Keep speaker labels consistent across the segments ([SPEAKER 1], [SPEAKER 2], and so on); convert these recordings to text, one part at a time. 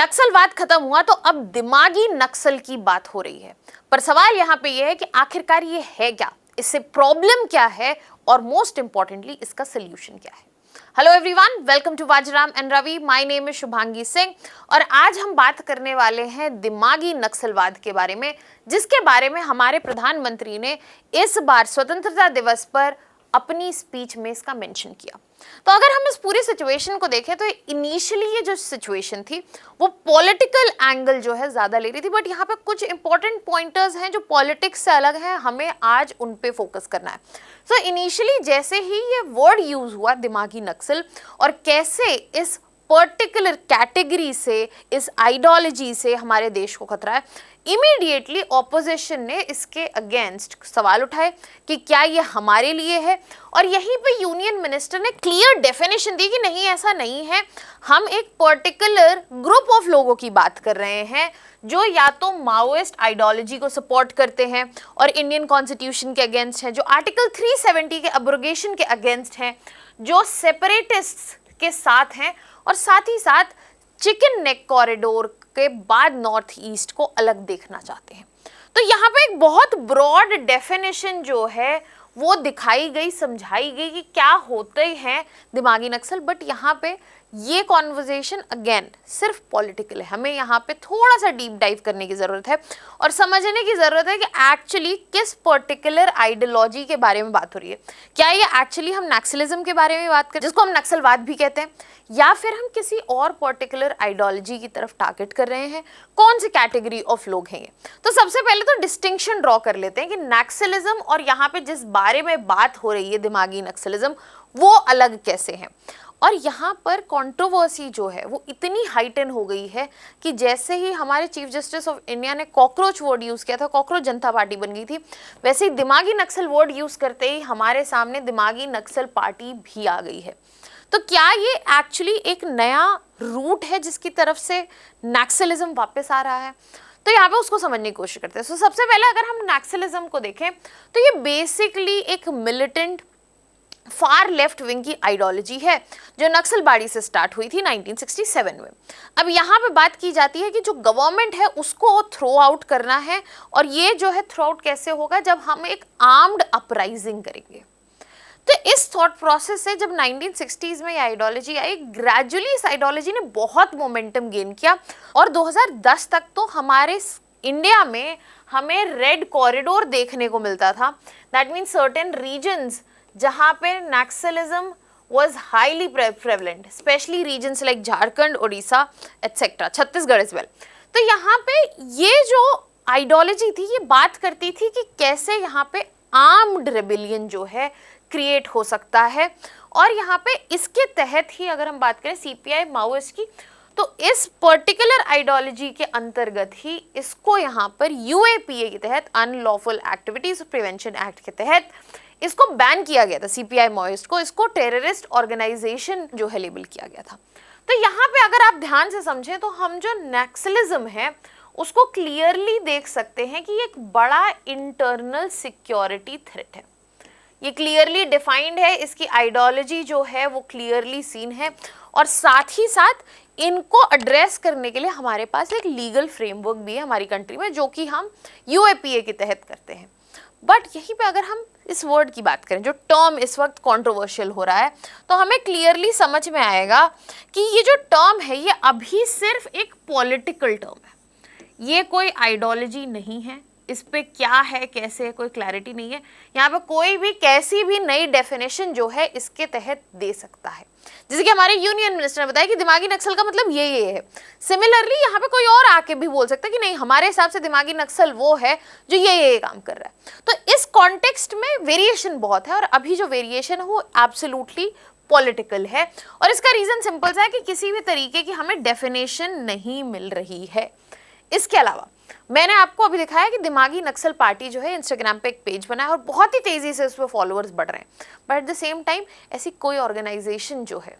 [SPEAKER 1] नक्सलवाद खत्म हुआ तो अब दिमागी नक्सल की बात हो रही है। पर सवाल यहाँ पे ये है कि आखिरकार ये है क्या, इससे प्रॉब्लम क्या है और मोस्ट इंपॉर्टेंटली इसका सोल्यूशन क्या है। Hello everyone, welcome to Vajiram and Ravi. My name is Shubhangi Singh और आज हम बात करने वाले हैं दिमागी नक्सलवाद के बारे में, जिसके बारे में हमारे प्रधानमंत्री ने इस बार स्वतंत्रता दिवस पर अपनी स्पीच में इसका मेंशन किया। तो अगर हम इस पूरी सिचुएशन को देखें तो इनिशियली ये जो सिचुएशन थी वो पॉलिटिकल एंगल जो है ज्यादा ले रही थी, बट यहाँ पे कुछ इंपॉर्टेंट पॉइंटर्स हैं जो पॉलिटिक्स से अलग हैं, हमें आज उन पे फोकस करना है। सो इनिशियली जैसे ही ये वर्ड यूज हुआ दिमागी नक्सल और कैसे इस पर्टिकुलर कैटेगरी से, इस आइडियोलॉजी से हमारे देश को खतरा है, इमीडिएटली ऑपोजिशन ने इसके अगेंस्ट सवाल उठाए कि क्या ये हमारे लिए है। और यहीं पे यूनियन मिनिस्टर ने क्लियर डेफिनेशन दी कि नहीं, ऐसा नहीं है, हम एक पर्टिकुलर ग्रुप ऑफ लोगों की बात कर रहे हैं जो या तो माओइस्ट आइडियोलॉजी को सपोर्ट करते हैं और इंडियन कॉन्स्टिट्यूशन के अगेंस्ट हैं, जो आर्टिकल 370 के अब्रोगेशन के अगेंस्ट हैं, जो सेपरेटिस्ट्स के साथ हैं और साथ ही साथ चिकन नेक कॉरिडोर के बाद नॉर्थ ईस्ट को अलग देखना चाहते हैं। तो यहाँ पे एक बहुत ब्रॉड डेफिनेशन जो है वो दिखाई गई, समझाई गई कि क्या होते हैं दिमागी नक्सल। बट यहाँ पे ये कॉन्वर्जेशन अगेन सिर्फ पॉलिटिकल है, हमें यहाँ पे थोड़ा सा डीप डाइव करने की ज़रूरत है और समझने की ज़रूरत है कि एक्चुअली किस पर्टिकुलर आइडियोलॉजी के बारे में बात हो रही है। क्या ये एक्चुअली हम नक्सलिज्म के बारे में बात करें, जिसको हम नक्सलवाद भी कहते हैं, या फिर हम किसी और पर्टिकुलर आइडियोलॉजी की तरफ टारगेट कर रहे हैं, कौन सी कैटेगरी ऑफ लोग हैं ये। तो सबसे पहले तो डिस्टिंक्शन ड्रॉ कर लेते हैं कि नक्सलिज्म और यहाँ पे जिस बारे में बात हो रही है दिमागी नक्सलिज्म, वो अलग कैसे हैं। और यहाँ पर कंट्रोवर्सी जो है वो इतनी हाइटन हो गई है कि जैसे ही हमारे चीफ जस्टिस ऑफ इंडिया ने कॉकरोच वर्ड यूज़ किया था, कॉकरोच जनता पार्टी बन गई थी, वैसे ही दिमागी नक्सल वर्ड यूज़ करते ही हमारे सामने दिमागी नक्सल पार्टी भी आ गई है। तो क्या ये एक्चुअली एक नया रूट है जिसकी तरफ से नक्सलिज्म वापस आ रहा है? तो यहाँ पे उसको समझने की कोशिश करते हैं। तो सबसे पहले अगर हम नक्सलिज्म को देखें तो ये बेसिकली एक मिलिटेंट फार लेफ्ट विंग की आइडियोलॉजी है जो नक्सलबाड़ी से स्टार्ट हुई थी 1967 में। अब यहाँ पे बात की जाती है कि जो गवर्नमेंट है उसको थ्रो आउट करना है, और ये जो है थ्रो आउट कैसे होगा, जब हम एक आर्म्ड अपराइजिंग करेंगे। तो इस थॉट प्रोसेस से जब 1960s में ये आइडियोलॉजी आई, ग्रेजुअली इस आइडियोलॉजी ने बहुत मोमेंटम गेन किया और 2010 तक तो हमारे इंडिया में हमें रेड कॉरिडोर देखने को मिलता था। दैट मीन्स सर्टेन रीजन्स जहाँ पे Naxalism was highly prevalent, especially regions like Jharkhand, Orissa etc, Chhattisgarh as well। तो यहाँ पे ये जो आइडियोलॉजी थी ये बात करती थी कि कैसे यहाँ पे आर्म्ड रेबिलियन जो है क्रिएट हो सकता है, और यहाँ पे इसके तहत ही अगर हम बात करें सीपीआई माओइस्ट की, तो इस पर्टिकुलर आइडियोलॉजी के अंतर्गत ही इसको यहाँ पर यूएपीए के तहत, अनलॉफुल एक्टिविटीज प्रिवेंशन एक्ट के तहत इसको बैन किया गया था। सीपीआई माओइस्ट को, इसको टेररिस्ट ऑर्गेनाइजेशन जो है लेबल किया गया था। तो यहाँ पे अगर आप ध्यान से समझें तो हम जो नक्सलिज्म है उसको क्लियरली देख सकते हैं कि ये एक बड़ा इंटरनल सिक्योरिटी थ्रेट है। ये क्लियरली डिफाइंड है, इसकी आइडियोलॉजी जो है वो क्लियरली सीन है, और साथ ही साथ इनको एड्रेस करने के लिए हमारे पास एक लीगल फ्रेमवर्क भी है हमारी कंट्री में, जो कि हम यूएपीए के तहत करते हैं। बट यहीं पे अगर हम इस वर्ड की बात करें, जो टर्म इस वक्त कंट्रोवर्शियल हो रहा है, तो हमें क्लियरली समझ में आएगा कि ये जो टर्म है ये अभी सिर्फ एक पॉलिटिकल टर्म है, ये कोई आइडियोलॉजी नहीं है। इस पे क्या है, कैसे है, कोई क्लैरिटी नहीं है। यहाँ पे कोई भी कैसी भी नई डेफिनेशन जो है इसके तहत दे सकता है, जैसे कि हमारे यूनियन मिनिस्टर ने बताया कि दिमागी नक्सल का मतलब ये है। सिमिलरली यहाँ पे कोई और आके भी बोल सकता है कि नहीं, हमारे हिसाब से दिमागी नक्सल वो है जो ये काम कर रहा है। तो इस कॉन्टेक्स्ट में वेरिएशन बहुत है, और अभी जो वेरिएशन है वो एब्सोल्युटली पॉलिटिकल है, और इसका रीजन सिंपल सा है कि किसी भी तरीके की हमें डेफिनेशन नहीं मिल रही है। इसके अलावा मैंने आपको अभी दिखाया कि दिमागी नक्सल पार्टी जो है इंस्टाग्राम पे एक पेज बना है और बहुत ही तेजी से उस पर फॉलोअर्स बढ़ रहे हैं, but at the same time ऐसी कोई ऑर्गेनाइजेशन जो है,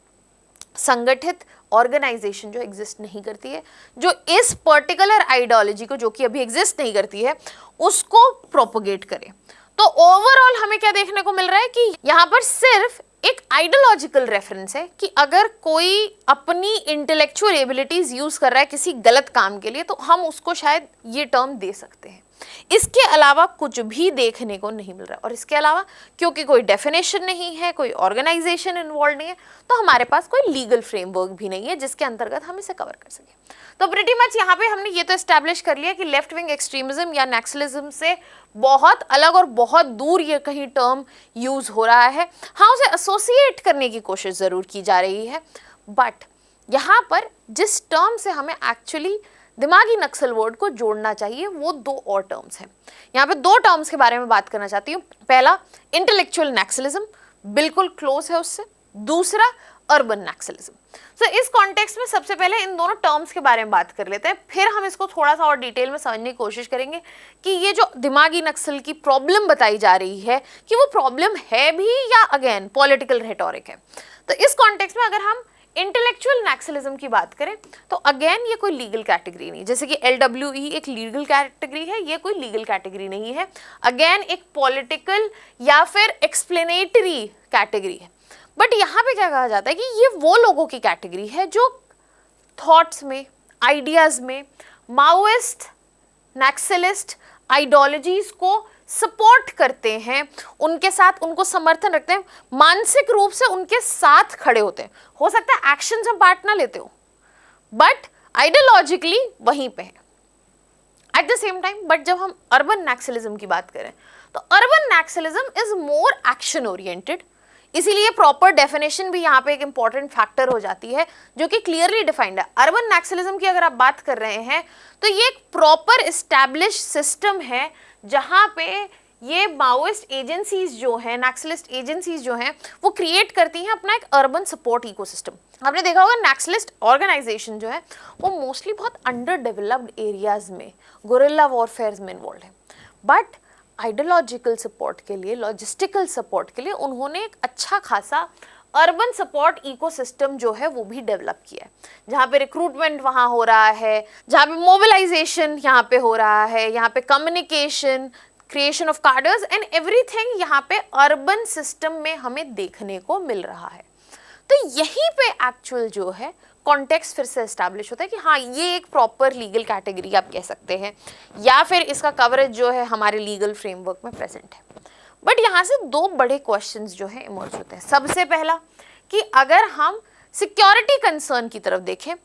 [SPEAKER 1] संगठित ऑर्गेनाइजेशन जो एग्जिस्ट नहीं करती है, जो इस पर्टिकुलर आइडियोलॉजी को, जो कि अभी एग्जिस्ट नहीं करती है, उसको प्रोपोगेट करे। तो ओवरऑल हमें क्या देखने को मिल रहा है कि यहाँ पर सिर्फ एक आइडियोलॉजिकल रेफरेंस है कि अगर कोई अपनी इंटेलेक्चुअल एबिलिटीज यूज कर रहा है किसी गलत काम के लिए तो हम उसको शायद ये टर्म दे सकते हैं। इसके अलावा कुछ भी देखने को नहीं मिल रहा और इसके अलावा क्योंकि कोई डेफिनेशन नहीं है, कोई ऑर्गेनाइजेशन इन्वॉल्व नहीं है, तो हमारे पास कोई लीगल फ्रेमवर्क भी नहीं है जिसके अंतर्गत हम इसे कवर कर सकें। तो प्रीटी मच यहाँ पे हमने ये तो एस्टैब्लिश कर लिया कि लेफ्ट विंग एक्सट्रीमिज्म या नक्सलिज्म से बहुत अलग और बहुत दूर ये कहीं टर्म यूज हो रहा है। हाँ, उसे एसोसिएट करने की कोशिश जरूर की जा रही है, बट यहाँ पर जिस टर्म से हमें एक्चुअली दिमागी नक्सल वर्ड को जोड़ना चाहिए वो दो और टर्म्स हैं। यहाँ पे दो टर्म्स के बारे में बात करना चाहती हूँ। पहला इंटेलेक्चुअल नक्सलिज्म, बिल्कुल क्लोज है उससे। दूसरा अर्बन नक्सलिज्म। सो इस कॉन्टेक्स्ट में सबसे पहले इन दोनों टर्म्स के बारे में बात कर लेते हैं, फिर हम इसको थोड़ा सा और डिटेल में समझने की कोशिश करेंगे कि ये जो दिमागी नक्सल की प्रॉब्लम बताई जा रही है कि वो प्रॉब्लम है भी या अगेन पॉलिटिकल रेटोरिक है। तो इस कॉन्टेक्स्ट में अगर हम इंटेलेक्चुअल नक्सलिज्म की बात करें तो अगेन ये कोई लीगल कैटेगरी नहीं, जैसे कि LWE एक लीगल कैटेगरी है, ये कोई लीगल कैटेगरी नहीं है। अगेन एक पॉलिटिकल या फिर एक्सप्लेनेटरी कैटेगरी है। बट यहाँ पे क्या कहा जाता है कि ये वो लोगों की कैटेगरी है जो थॉट्स में, आइडियाज में माओइस्ट, नक्सलिस्ट आइडियोलॉजीज को सपोर्ट करते हैं, उनके साथ उनको समर्थन रखते हैं, मानसिक रूप से उनके साथ खड़े होते हैं। हो सकता है एक्शन में पार्ट ना लेते हो बट आइडियोलॉजिकली वहीं पे है eight the same time. But जब हम अर्बन नक्सलिज्म की बात करें तो urban Naxalism is more action oriented, इसीलिए प्रॉपर डेफिनेशन भी यहाँ पे एक इंपॉर्टेंट फैक्टर हो जाती है जो कि क्लियरली डिफाइंड है। अर्बन नक्सलिज्म की अगर आप बात कर रहे हैं तो ये एक प्रॉपर एस्टैब्लिश सिस्टम है जहाँ पे ये माओइस्ट एजेंसीज जो हैं, नक्सलिस्ट एजेंसीज जो हैं, वो क्रिएट करती हैं अपना एक अर्बन सपोर्ट इकोसिस्टम। आपने देखा होगा नक्सलिस्ट ऑर्गेनाइजेशन जो है वो मोस्टली बहुत अंडर डेवलप्ड एरियाज में गुरिल्ला वॉरफेयर में इन्वॉल्व है, बट आइडियोलॉजिकल सपोर्ट के लिए, लॉजिस्टिकल सपोर्ट के लिए उन्होंने एक अच्छा खासा अर्बन सपोर्ट इकोसिस्टम जो है वो भी डेवलप किया है, जहाँ पे रिक्रूटमेंट वहाँ हो रहा है, जहाँ पे मोबिलाइजेशन यहाँ पे हो रहा है, यहाँ पे communication, creation of cadres and everything यहाँ पे अर्बन सिस्टम में हमें देखने को मिल रहा है। तो यहीं पे एक्चुअल जो है कॉन्टेक्स्ट फिर से एस्टैब्लिश होता है कि हाँ ये एक प्रॉपर लीगल कैटेगरी आप कह सकते हैं या फिर इसका कवरेज जो है हमारे लीगल फ्रेमवर्क में प्रेजेंट है। बट यहाँ से दो बड़े क्वेश्चंस जो है इमर्ज होते हैं। सबसे पहला कि अगर हम सिक्योरिटी कंसर्न की तरफ देखें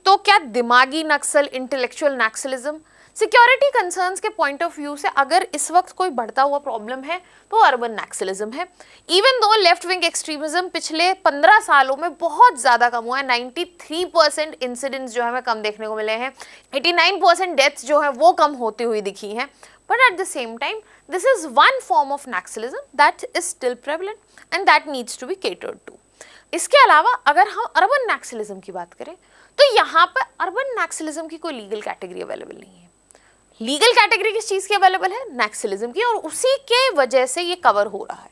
[SPEAKER 1] तो क्या दिमागी नक्सल, इंटेलेक्चुअल नक्सलिज्म सिक्योरिटी कंसर्न्स के पॉइंट ऑफ व्यू से अगर इस वक्त कोई बढ़ता हुआ प्रॉब्लम है तो अर्बन नक्सलिज्म है। Even though left wing extremism पिछले 15 सालों में बहुत ज़्यादा कम हुआ है, 93% इंसिडेंट्स जो है हमें कम देखने को मिले हैं, 89% डेथ्स जो है वो कम होती हुई दिखी हैं, but at the same time this is one form of Naxalism that is still prevalent and that needs to be catered to. इसके अलावा अगर हम अर्बन नक्सलिज्म की बात करें तो यहाँ पर अर्बन नक्सलिज्म की कोई लीगल कैटेगरी अवेलेबल नहीं है। लीगल कैटेगरी किस चीज़ की अवेलेबल है? नक्सलिज्म की, और उसी के वजह से ये कवर हो रहा है।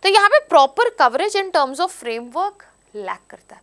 [SPEAKER 1] तो यहाँ पे proper coverage in terms of framework lack करता है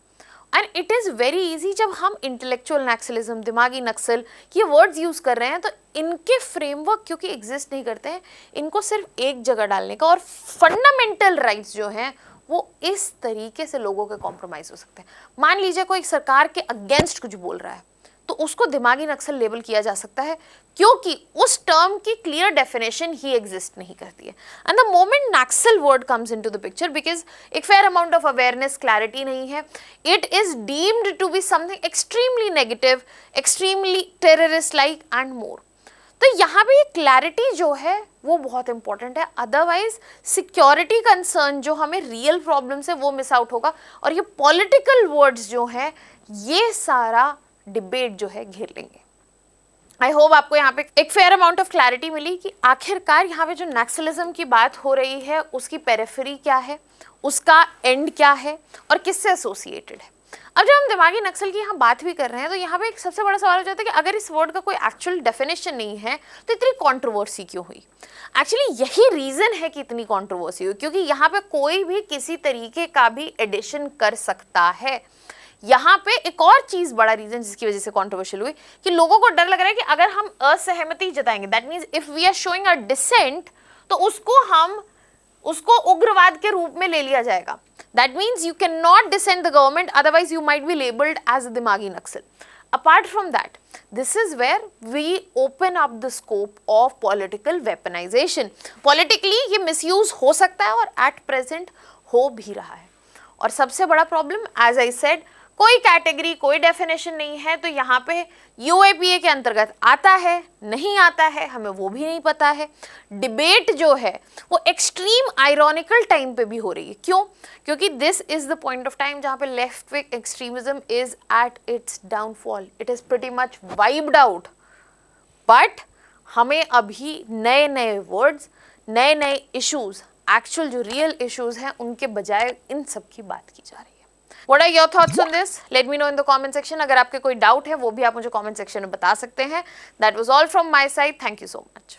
[SPEAKER 1] and it is very easy. जब हम इंटेलेक्चुअल नक्सलिज्म, दिमागी नक्सल ये वर्ड्स यूज़ कर रहे हैं तो इनके फ्रेमवर्क क्योंकि एग्जिस्ट नहीं करते हैं, इनको सिर्फ एक जगह डालने का और फंडामेंटल राइट्स जो हैं वो इस तरीके से लोगों के कॉम्प्रोमाइज़ हो सकते हैं। मान लीजिए कोई सरकार के अगेंस्ट कुछ बोल रहा है तो उसको दिमागी नक्सल लेबल किया जा सकता है क्योंकि उस टर्म की क्लियर डेफिनेशन ही एग्जिस्ट नहीं करती है। And the moment Naxal word comes into the picture, because एक fair amount of awareness, clarity नहीं है, it is deemed to be something extremely negative, extremely terrorist like and more. तो यहाँ पे ये क्लैरिटी जो है वो बहुत इंपॉर्टेंट है, अदरवाइज सिक्योरिटी कंसर्न जो हमें रियल प्रॉब्लम से वो मिस आउट होगा और ये पॉलिटिकल वर्ड्स जो है ये सारा डिबेट जो है घेर लेंगे। आई होप आपको यहाँ पे एक फेयर अमाउंट ऑफ क्लैरिटी मिली कि आखिरकार यहाँ पे जो नक्सलिज्म की बात हो रही है उसकी पेरिफेरी क्या है, उसका एंड क्या है और किससे एसोसिएटेड है। अब जब हम दिमागी नक्सल की यहाँ बात भी कर रहे हैं तो यहाँ पे एक सबसे बड़ा सवाल हो जाता है कि अगर इस वर्ड का कोई एक्चुअल डेफिनेशन नहीं है तो इतनी कंट्रोवर्सी क्यों हुई। एक्चुअली यही रीजन है कि इतनी कंट्रोवर्सी हुई क्योंकि यहाँ पे कोई भी किसी तरीके का भी एडिशन कर सकता है। यहाँ पे एक और चीज बड़ा रीजन जिसकी वजह से कंट्रोवर्शियल हुई कि लोगों को डर लग रहा है कि अगर हम असहमति जताएंगे, that means if we are showing a dissent, तो उसको उग्रवाद के रूप में ले लिया जाएगा। That means you cannot dissent the government, otherwise you might be labeled as a Dimagi Naxal. Apart from that, this is where we open up the scope of political weaponization. Politically ये misuse हो सकता है और at present हो भी रहा है. और सबसे बड़ा प्रॉब्लम, एज आई सेड, कोई कैटेगरी, कोई डेफिनेशन नहीं है, तो यहाँ पे यूएपीए के अंतर्गत आता है नहीं आता है हमें वो भी नहीं पता है. डिबेट जो है वो एक्सट्रीम आयरॉनिकल टाइम पे भी हो रही है. क्यों? क्योंकि this is the point of time जहाँ पे left wing extremism is at its downfall. It is pretty much vibed out. But हमें अभी नए नए वर्ड्स, नए नए इश्यूज, एक्चुअल जो रियल इश्यूज हैं उनके बजाय इन सब की बात की जा रही है. What are your thoughts on this? Let me know in the comment section. अगर आपके कोई डाउट है वो भी आप मुझे comment section में बता सकते हैं. That was all from my side. Thank you so much.